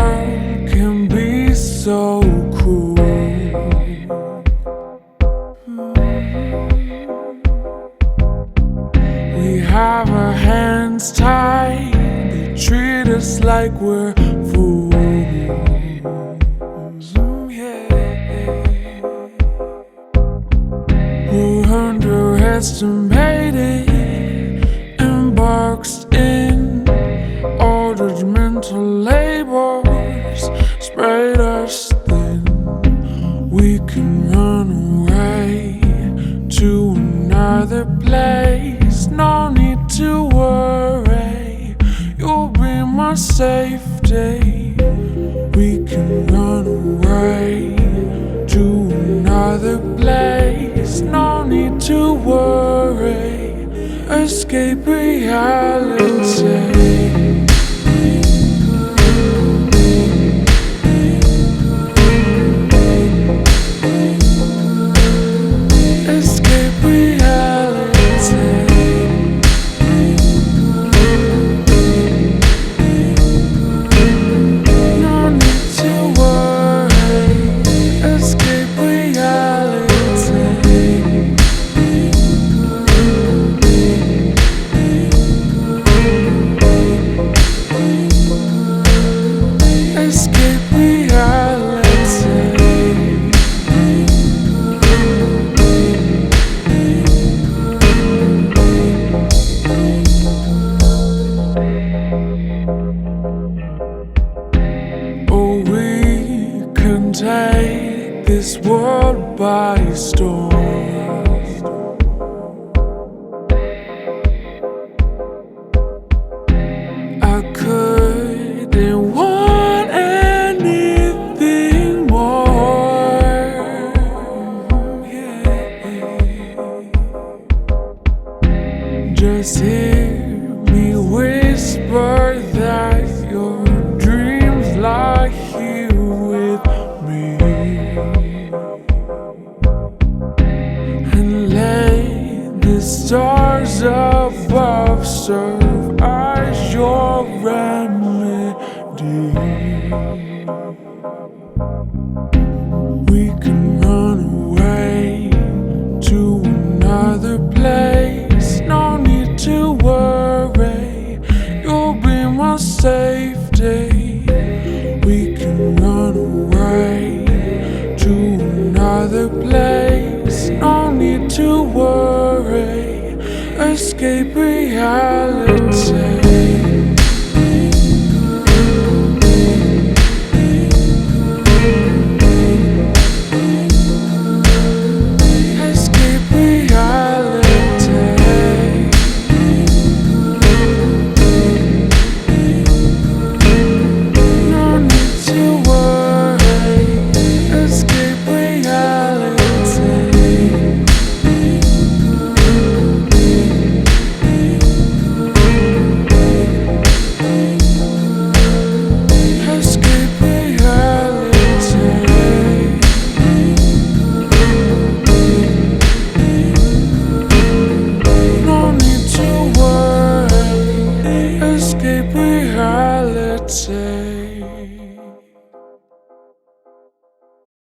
world can be so cruel. We have our hands tied, they treat us like we're fools. We're underestimated and boxed in. All judgmental labels spread us thin. We can run away to another place. No need to worry, you'll be my safety. We can run away to another place. No need to worry, escape reality. Oh, we can take this world by storm. I couldn't want anything more. Just hear me whisper that your dreams lie here with me, and let the stars above serve as your remedy. We can